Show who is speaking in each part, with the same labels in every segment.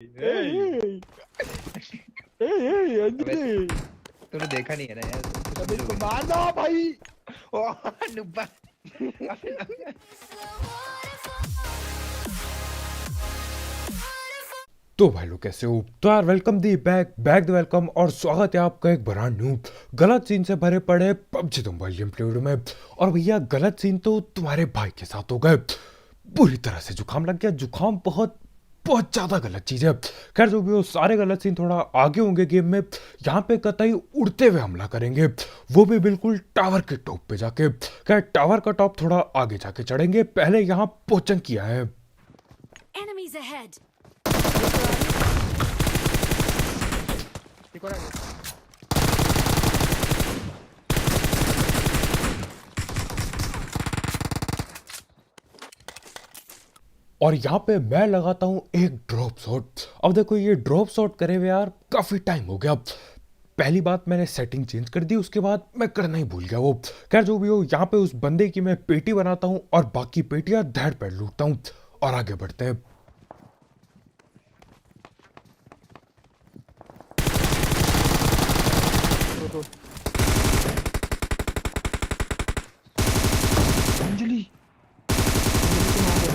Speaker 1: ए, अंजलि
Speaker 2: तूने देखा नहीं है ना यार, तो
Speaker 1: अबे इसको
Speaker 2: समझोगे
Speaker 1: मार दो भाई।
Speaker 2: नहीं। ओ नुब्बा।
Speaker 3: तो भाई लोग कैसे हो। तो यार welcome the back back the welcome और स्वागत है आपका एक ब्रांड न्यू गलत सीन से भरे पड़े PUBG mobile game play video में। और भैया गलत सीन तो तुम्हारे भाई के साथ हो गए। बुरी तरह से जुकाम लग गया। जुकाम बहुत बहुत ज्यादा गलत चीज है। खैर जो भी हो, सारे गलत सीन थोड़ा आगे होंगे गेम में। यहाँ पे कतई उड़ते हुए हमला करेंगे, वो भी बिल्कुल टावर के टॉप पे जाके। खैर टावर का टॉप थोड़ा आगे जाके चढ़ेंगे, पहले यहाँ पोचन किया है।
Speaker 4: Enemies ahead!
Speaker 1: एक और आ गया।
Speaker 3: और यहाँ पे मैं लगाता हूँ एक ड्रॉप शॉट। अब देखो ये ड्रॉप शॉट करे हुए यार काफी टाइम हो गया। पहली बात मैंने सेटिंग चेंज कर दी, उसके बाद मैं करना ही भूल गया वो। खैर जो भी हो, यहाँ पे उस बंदे की मैं पेटी बनाता हूँ और बाकी पेटियां धड़ पैर लूटता हूँ और आगे बढ़ते हैं।
Speaker 1: रुको। अंजलि अंजलि को मार दो।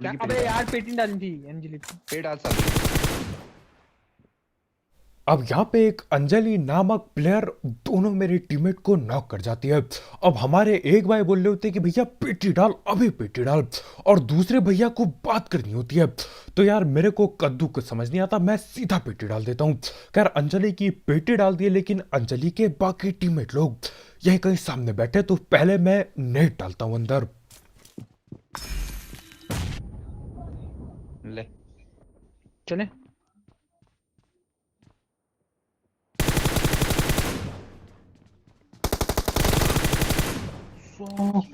Speaker 1: क्या? अबे यार पेटी डाली थी अंजलि को।
Speaker 2: पेट आज साल।
Speaker 3: अब यहाँ पे एक अंजलि नामक प्लेयर दोनों मेरे टीममेट को नॉक कर जाती है। अब हमारे एक भाई बोल रहे होते हैं कि भैया पेटी डाल, अभी पेटी डाल, और दूसरे भैया को बात करनी होती है। तो यार मेरे को कद्दू को समझ नहीं आता, मैं सीधा पेटी डाल देता हूँ। खैर अंजलि की पेटी डाल दी है, लेकिन अंजलि के बाकी टीममेट लोग यही कहीं सामने बैठे। तो पहले मैं नेट डालता हूँ अंदर।
Speaker 2: ले
Speaker 1: चले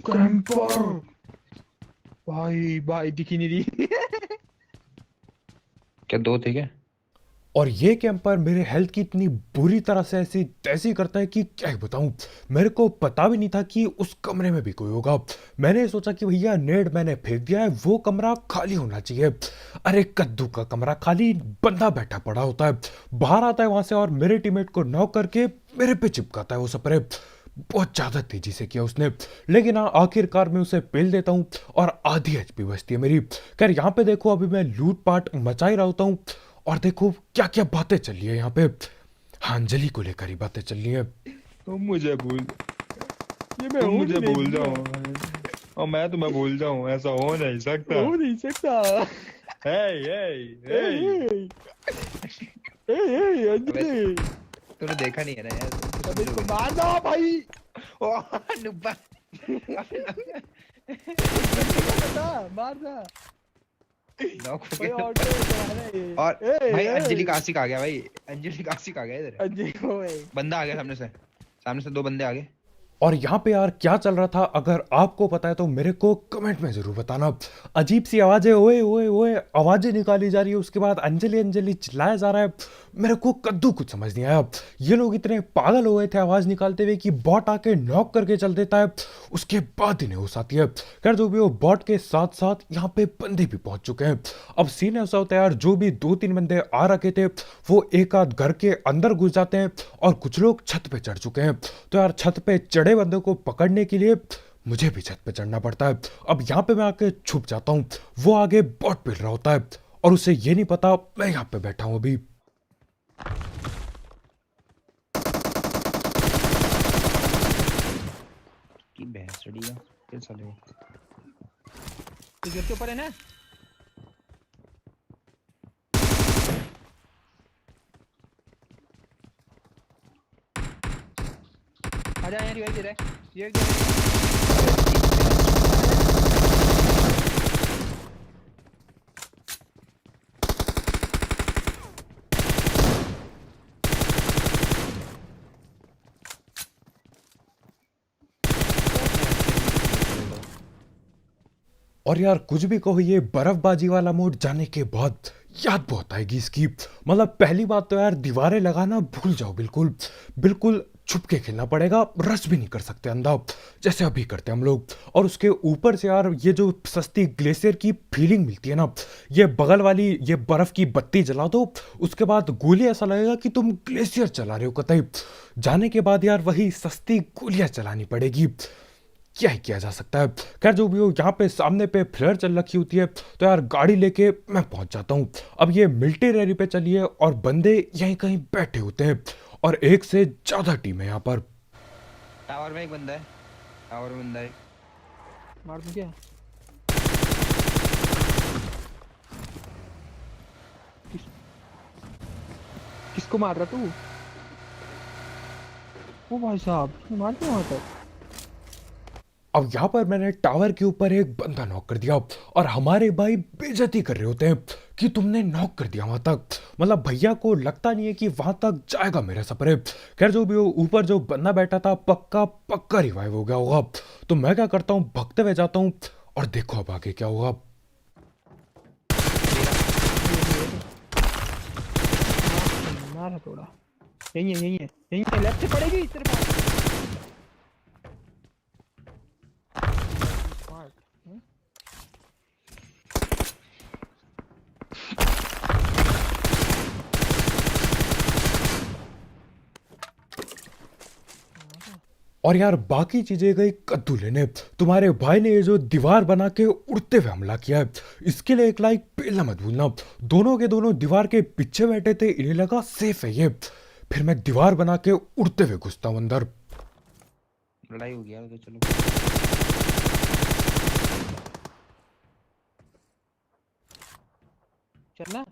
Speaker 1: कैंपर। भाई भाई दिखी नहीं रही।
Speaker 2: क्या दो थे क्या?
Speaker 3: और ये कैंपर मेरे हेल्थ की इतनी बुरी तरह से ऐसी तैसी करता है कि क्या ही बताऊं। मेरे को पता भी नहीं था कि उस कमरे में भी कोई होगा। मैंने सोचा कि भैया नेट मैंने फेंक दिया है, वो कमरा खाली होना चाहिए। अरे कद्दू का कमरा खाली, बंदा बैठा पड़ा होता है। बाहर आता है वहां से और मेरे टीममेट को नॉक करके मेरे पे चिपकाता है वो स्प्रे। बहुत ज्यादा तेजी से किया उसने, लेकिन हाँ आखिरकार मैं उसे पेल देता हूँ और आधी एचपी बचती है मेरी। खैर यहाँ पे देखो अभी मैं लूट पाट मचा ही रहा होता हूँ और देखो क्या क्या बातें चल रही है यहाँ पे। हाँ अंजलि को लेकर ही बातें चल रही है।
Speaker 2: तुम मुझे भूल
Speaker 1: ये मैं
Speaker 2: तुम
Speaker 1: हूँ
Speaker 2: मुझे
Speaker 1: नहीं,
Speaker 2: भूल जाओ और मैं तुम्हें भूल जाऊं, ऐसा हो नहीं सकता।
Speaker 1: हो नहीं सकता।
Speaker 2: हे हे
Speaker 1: अंजलि
Speaker 2: तूने देखा नहीं है ना यार, तो
Speaker 1: अबे इसको
Speaker 2: समझोगे
Speaker 1: मार दो भाई।
Speaker 2: नहीं। ओ नुब्बा।
Speaker 1: बता मार दो
Speaker 2: नॉक हो
Speaker 1: भाई।
Speaker 2: गया।
Speaker 1: ऑटो चला रहा है ये।
Speaker 2: और
Speaker 1: ए,
Speaker 2: भाई
Speaker 1: ए,
Speaker 2: अंजलि का आशिक आ गया। भाई अंजलि का आशिक आ गया इधर।
Speaker 1: अंजलि को भाई।
Speaker 2: बंदा आ गया सामने से दो बंदे आ गए।
Speaker 3: और यहाँ पे यार क्या चल रहा था अगर आपको पता है तो मेरे को कमेंट में जरूर बताना। अजीब सी आवाजें, ओए ओए ओए आवाजें निकाली जा रही है, उसके बाद अंजलि अंजलि चिल्लाया जा रहा है। मेरे को कद्दू कुछ समझ नहीं आया। ये लोग इतने पागल हो गए थे आवाज निकालते हुए कि बॉट आके नॉक करके चल देता है, उसके बाद इन्हें होश आती है। खैर जो भी हो, बॉट के साथ साथ यहाँ पे बंदे भी पहुंच चुके हैं। अब सीन ऐसा होता है यार, जो भी 2-3 बंदे आ रखे थे वो एक आध घर के अंदर घुस जाते हैं और कुछ लोग छत पे चढ़ चुके हैं। तो यार छत पे चढ़े बंदे को पकड़ने के लिए मुझे भी छत पे चढ़ना पड़ता है। अब यहाँ पे मैं आके छुप जाता हूँ, वो आगे बॉट पेल रहा होता है और उसे ये नहीं पता मैं यहाँ पे बैठा हूँ अभी।
Speaker 2: की भैंसड़ी है फिर चले।
Speaker 1: इस घर के ऊपर है ना। आजा यार, रिवाइव दे रहा है, रिवाइव दे रहा है।
Speaker 3: और यार कुछ भी कहो, ये बर्फबाजी वाला मोड जाने के बाद याद बहुत आएगी इसकी। मतलब पहली बात तो यार दीवारें लगाना भूल जाओ, बिल्कुल बिल्कुल छुप के खेलना पड़ेगा, रश भी नहीं कर सकते अंधा जैसे अभी करते हम लोग। और उसके ऊपर से यार ये जो सस्ती ग्लेशियर की फीलिंग मिलती है ना, ये बगल वाली ये बर्फ की बत्ती जला दो, उसके बाद गोली ऐसा लगेगा कि तुम ग्लेशियर चला रहे हो कतई। जाने के बाद यार वही सस्ती गोलियां चलानी पड़ेगी, क्या ही किया जा सकता है। खैर जो भी हो, यहाँ पे सामने पे फ्लेयर चल रखी होती है, तो यार गाड़ी लेके मैं पहुंच जाता हूँ। अब ये मिलिट्री रैली पे चलिए और बंदे यहीं कहीं बैठे होते हैं और एक से ज्यादा टीम है यहाँ पर।
Speaker 1: टावर में एक बंदा है, टावर में बंदा है। मार दूं क्या? किसको मार रहा तू? ओ भाई साहब, तू मार क्यों मारता है?
Speaker 3: अब यहाँ पर मैंने टावर के ऊपर एक बंदा नॉक कर दिया और हमारे भाई बेइज्जती कर रहे होते हैं कि तुमने नॉक कर दिया वहां तक। मतलब भैया को लगता नहीं है कि वहां तक जाएगा मेरा सफर। खैर जो भी हो, ऊपर जो बंदा बैठा था पक्का पक्का रिवाइव हो गया होगा। तो मैं क्या करता हूँ, भगते हुए जाता हूँ और देखो अब आगे क्या होगा।
Speaker 1: मारा थोड़ा। यही है लेफ्ट से पड़ेगी तेरे पास।
Speaker 3: और यार बाकी चीजें गई कद्दू लेने। तुम्हारे भाई ने ये जो दीवार बना के उड़ते हुए हमला किया है, इसके लिए एक लाइक पेलना मत भूलना। दोनों के दोनों दीवार के पीछे बैठे थे, इन्हें लगा सेफ है ये। फिर मैं दीवार बना के उड़ते हुए घुसता हूं अंदर।
Speaker 1: लड़ाई हो गया तो चलो चलना।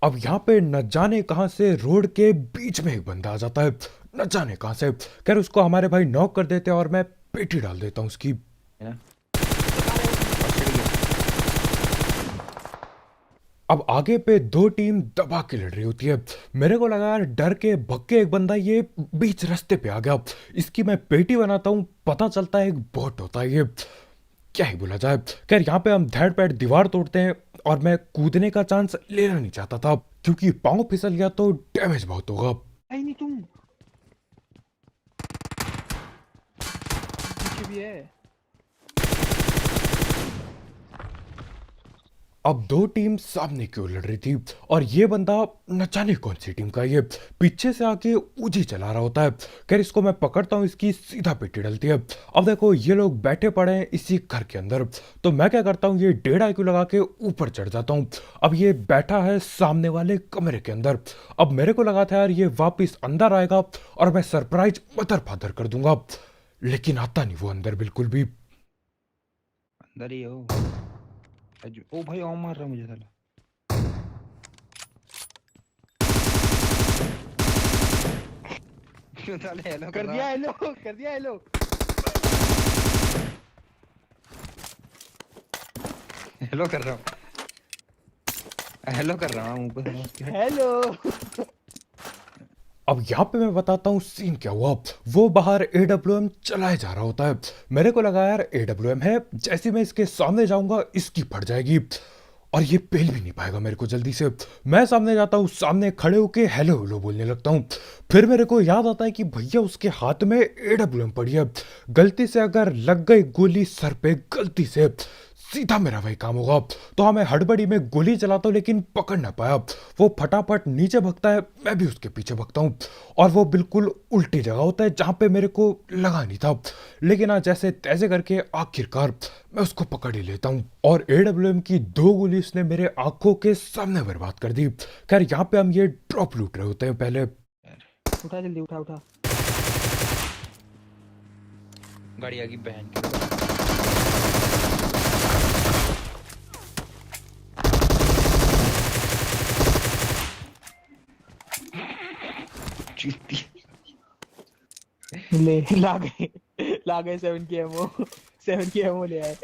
Speaker 3: अब यहाँ पे न जाने कहां से रोड के बीच में एक बंदा आ जाता है, न जाने कहां से। खैर उसको हमारे भाई नॉक कर देते हैं और मैं पेटी डाल देता हूँ उसकी।
Speaker 1: है ना?
Speaker 3: अब आगे पे दो टीम दबा के लड़ रही होती है। मेरे को लगा यार डर के भक्के एक बंदा ये बीच रास्ते पे आ गया, इसकी मैं पेटी बनाता हूँ, पता चलता है एक बोट होता है ये। क्या ही बोला जाए। खैर यहाँ पे हम धैड़ पैड़ दीवार तोड़ते हैं और मैं कूदने का चांस लेना नहीं चाहता था क्योंकि पाँव फिसल गया तो डैमेज बहुत होगा।
Speaker 1: आई नहीं तुम पीछे भी है।
Speaker 3: अब दो टीम सामने की ओर लड़ रही थी और ये बंदा न जाने कौन सी टीम का ये पीछे से आके उजी चला रहा होता है। खैर इसको मैं पकड़ता हूँ, इसकी सीधा पेटी डलती है। अब देखो ये लोग बैठे पड़े हैं इसी घर के अंदर, तो मैं क्या करता हूँ, ये 1.5 IQ लगा के ऊपर चढ़ जाता हूँ। अब ये बैठा है सामने वाले कमरे के अंदर। अब मेरे को लगा था यार ये वापिस अंदर आएगा और मैं सरप्राइज मदर फादर कर दूंगा, लेकिन आता नहीं वो अंदर बिल्कुल भी।
Speaker 1: अंदर ही हो। ओ भाई और मार रहा मुझे साला। क्यों साले हेलो कर दिया? हेलो कर दिया। हेलो हेलो कर रहा हूँ, हेलो कर रहा हूँ ऊपर। हेलो
Speaker 3: अब यहाँ पे मैं बताता हूँ सीन क्या हुआ। वो बाहर AWM चलाए जा रहा होता है। मेरे को लगा यार AWM है, जैसे मैं इसके सामने जाऊंगा इसकी फट जाएगी और ये पेल भी नहीं पाएगा मेरे को जल्दी से। मैं सामने जाता हूँ, सामने खड़े होके हेलो हेलो बोलने लगता हूँ। फिर मेरे को याद आता है कि भैया उसके हाथ में AWM पड़ी है, गलती से अगर लग गई गोली सर पे गलती से सीधा मेरा वही काम होगा। तो हाँ मैं हड़बड़ी में गोली चलाता हूँ लेकिन पकड़ ना पाया। वो फटाफट नीचे भगता है, मैं भी उसके पीछे भगता हूँ और वो बिल्कुल उल्टी जगह होता है जहाँ पे मेरे को लगा नहीं था। लेकिन हाँ जैसे तैसे करके आखिरकार मैं उसको पकड़ ही लेता हूँ और AWM की 2 गोली उसने मेरे आंखों के सामने बर्बाद कर दी। खैर यहाँ पे हम ये ड्रॉप लूट रहे होते हैं पहले।
Speaker 1: उठा जल्दी उठा। गाड़ी आ गई बहन की। ले ला गए 7 की एमओ ले आए।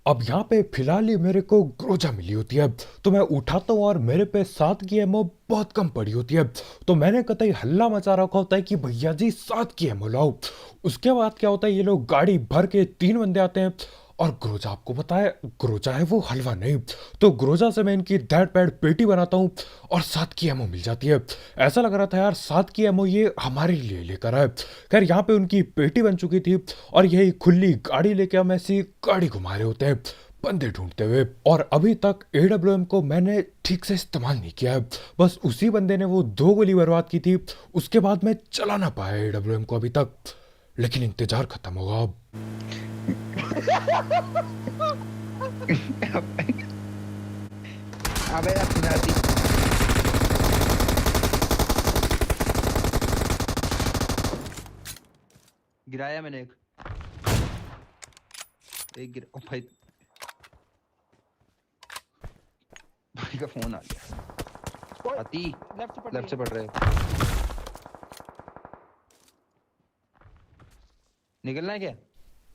Speaker 3: अब यहाँ पे फिलहाल ही मेरे को ग्रोजा मिली होती है, तो मैं उठाता हूँ और मेरे पे 7 की एमओ बहुत कम पड़ी होती है। तो मैंने कतई हल्ला मचा रखा होता है कि भैया जी 7 की एमओ लाओ। उसके बाद क्या होता है, ये लोग गाड़ी भर के 3 बंदे आते हैं और ग्रोजा आपको पता है ग्रोजा है वो हलवा नहीं। तो ग्रोजा से मैं इनकी दैट पैड पेटी बनाता हूँ और 7 की एमओ मिल जाती है। ऐसा लग रहा था यार 7 की एमओ ये हमारे लिए लेकर आए। खैर यहाँ पे उनकी पेटी बन चुकी थी और यही खुली गाड़ी लेके हम ऐसी गाड़ी घुमा रहे होते हैं बंदे ढूंढते हुए। और अभी तक AWM को मैंने ठीक से इस्तेमाल नहीं किया है, बस उसी बंदे ने वो 2 गोली बर्बाद की थी। उसके बाद मैं चला ना पाया AWM को अभी तक, लेकिन इंतजार खत्म होगा अब।
Speaker 2: अबे यार पिनाती। गिराया मैंने एक गिरा। ओ भाई भाई का फोन आ गया। आती लेफ्ट से पड़ रहे निकलना है क्या?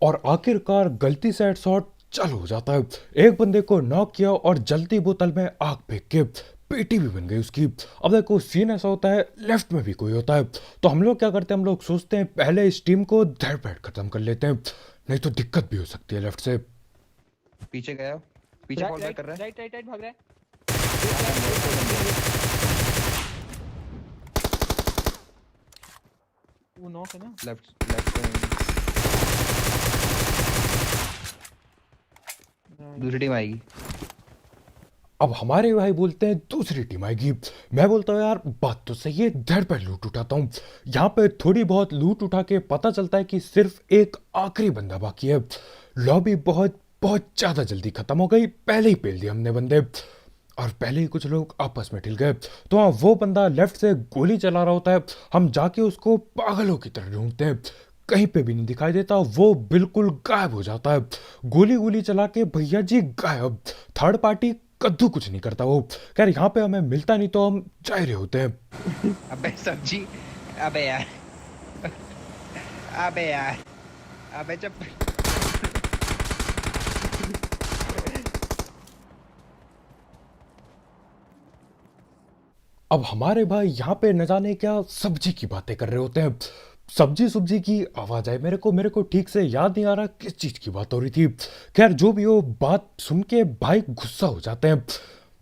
Speaker 3: और आखिरकार गलती से हेडशॉट चालू हो जाता है। एक बंदे को नॉक किया और जलती बोतल में आग फेंक के पेटी भी बन गई उसकी। अब देखो सीन ऐसा होता है, लेफ्ट में भी कोई होता है, तो हम लोग क्या करते हैं, हम लोग सोचते हैं पहले इस टीम को धड़ पैड खत्म कर लेते हैं, नहीं तो दिक्कत भी हो सकती है लेफ्ट से।
Speaker 2: पीछे गया, पीछे फॉल बैक कर रहा है।
Speaker 1: राइट भाग रहा है। वो नॉक है ना।
Speaker 2: लेफ्ट लेफ्ट दूसरी टीम आएगी।
Speaker 3: अब हमारे भाई बोलते हैं दूसरी टीम आएगी। मैं बोलता हूँ यार बात तो सही है, धड़ पैड लूट उठाता हूँ। यहाँ पे थोड़ी बहुत लूट उठा के पता चलता है कि सिर्फ एक आखिरी बंदा बाकी है। लॉबी बहुत बहुत ज्यादा जल्दी खत्म हो गई, पहले ही पेल दिए हमने बंदे और पहले ही कुछ लोग आपस में ठिल गए। तो हाँ वो बंदा लेफ्ट से गोली चला रहा होता है, हम जाके उसको पागलों की तरह ढूंढते हैं, कहीं पे भी नहीं दिखाई देता, वो बिल्कुल गायब हो जाता है। गोली गोली चला के भैया जी गायब, थर्ड पार्टी कद्दू कुछ नहीं करता वो। खैर यहाँ पे हमें मिलता नहीं तो हम जा रहे होते हैं।
Speaker 2: अबे सब्जी, अबे यार, अबे यार, अबे जब
Speaker 3: अब हमारे भाई यहाँ पे न जाने क्या सब्जी की बातें कर रहे होते हैं। सब्जी सुब्जी की आवाज आई मेरे को ठीक से याद नहीं आ रहा किस चीज की बात हो रही थी। खैर जो भी हो, बात सुन के भाई गुस्सा हो जाते हैं,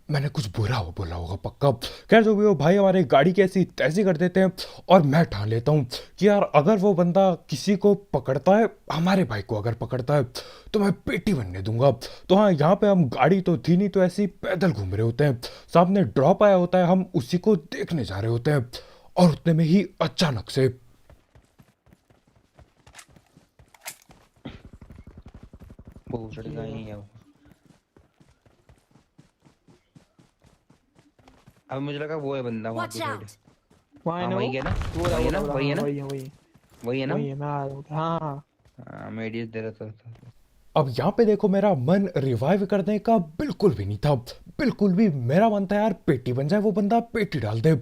Speaker 3: मैंने कुछ बुरा हो बोला होगा पक्का। खैर जो भी हो, भाई हमारे गाड़ी की ऐसी तैसी कर देते हैं और मैं ठान लेता हूँ कि यार अगर वो बंदा किसी को पकड़ता है, हमारे भाई को अगर पकड़ता है तो मैं पेटी बनने दूंगा। तो हाँ यहाँ पे हम, गाड़ी तो थी नहीं तो ऐसे ही पैदल घूम रहे होते हैं, सामने ड्रॉप आया होता है, हम उसी को देखने जा रहे होते हैं और उतने में ही अचानक से
Speaker 2: वो चढ़ गई है। अब मुझे लगा वो है बंदा वहाँ
Speaker 4: Watch
Speaker 2: पे साइड।
Speaker 4: out!
Speaker 1: वहाँ है ना
Speaker 2: वही है ना,
Speaker 1: वो
Speaker 2: वही है ना, वही है ना,
Speaker 1: वही है वही
Speaker 2: वही है ना।
Speaker 1: वही है मैं आ रहा हूँ। हाँ
Speaker 2: हाँ मैं एडीएस दे रहा था।
Speaker 3: अब यहाँ पे देखो मेरा मन रिवाइव करने का बिल्कुल भी नहीं था, बिल्कुल भी। मेरा मन था यार पेटी बन जाए, वो बंदा पेटी डाल दे,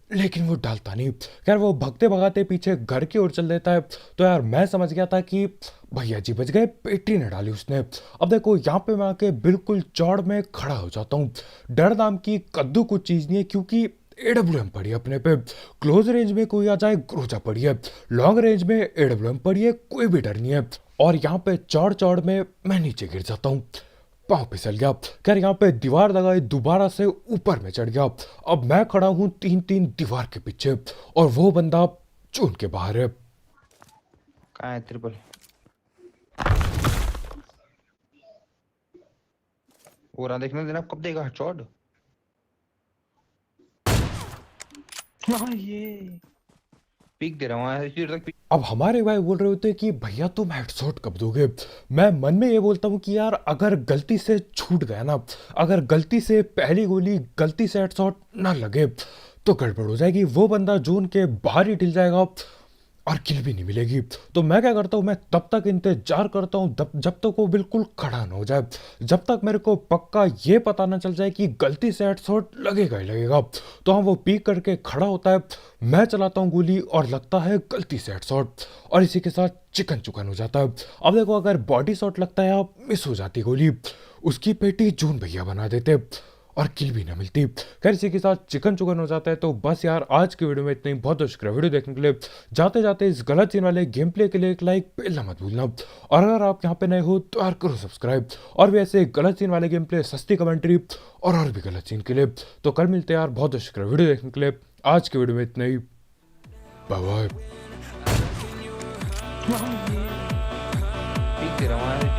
Speaker 3: लेकिन वो डालता नहीं। खैर वो भगते भगाते पीछे घर की ओर चल देता है। तो यार मैं समझ गया था कि भैया जी बच गए, पेटी न डाली उसने। अब देखो यहाँ पे मैं आके बिल्कुल चौड़ में खड़ा हो जाता हूँ। डर नाम की कद्दू कुछ चीज़ नहीं है, क्योंकि AWM पड़ी है अपने पे। क्लोज रेंज में कोई आ जाए ग्रोजा पड़ी है, लॉन्ग रेंज में AWM पड़ी है, कोई भी डर नहीं है। और यहाँ पे चौड़ चौड़ में मैं नीचे गिर जाता हूँ, पाँव फिसल गया। खैर यहाँ पे दीवार लगाई, दोबारा से ऊपर में चढ़ गया। अब मैं खड़ा हूँ 3-3 दीवार के पीछे और वो बंदा चून के बाहर है।
Speaker 2: कहाँ है ट्रिपल? वो रहा देखने देना, कब देगा चौड़?
Speaker 1: हाँ ये
Speaker 2: पीक दे रहा हूँ इसी तक पीक।
Speaker 3: अब हमारे भाई बोल रहे होते हैं कि भैया तुम हेडशॉट कब दोगे। मैं मन में ये बोलता हूँ कि यार अगर गलती से छूट गया ना, अगर गलती से पहली गोली गलती से हेडशॉट ना लगे तो गड़बड़ हो जाएगी, वो बंदा जोन के बाहर ही ढिल जाएगा। और किल भी नहीं मिलेगी। तो मैं क्या करता हूँ, मैं तब तक इंतजार करता हूँ जब तक वो बिल्कुल खड़ा ना हो जाए, जब तक मेरे को पक्का ये पता ना चल जाए कि गलती से हेडशॉट लगेगा ही लगेगा। तो हाँ, वो पीक करके खड़ा होता है, मैं चलाता हूँ गोली और लगता है गलती से हेडशॉट, और इसी के साथ चिकन चुकन हो जाता है। अब देखो, अगर बॉडी शॉट लगता है या मिस हो जाती गोली, उसकी पेटी जून भैया बना देते और किल भी ना मिलती। खैर, इसी के साथ चिकन चुकन हो जाता है। तो बस यार, आज की वीडियो में इतना ही। बहुत बहुत शुक्रिया वीडियो देखने के लिए। जाते जाते इस गलत सीन वाले गेम प्ले के लिए एक लाइक बेलना मत भूलना, और अगर आप यहाँ पे नए हो तो यार करो सब्सक्राइब। और भी ऐसे गलत सीन वाले गेम प्ले, सस्ती कमेंट्री और भी गलत सीन के लिए तो कल मिलते हैं यार। बहुत बहुत शुक्रिया वीडियो देखने के लिए। आज की वीडियो में इतना ही। Bye bye.
Speaker 2: ठीक है, रवाना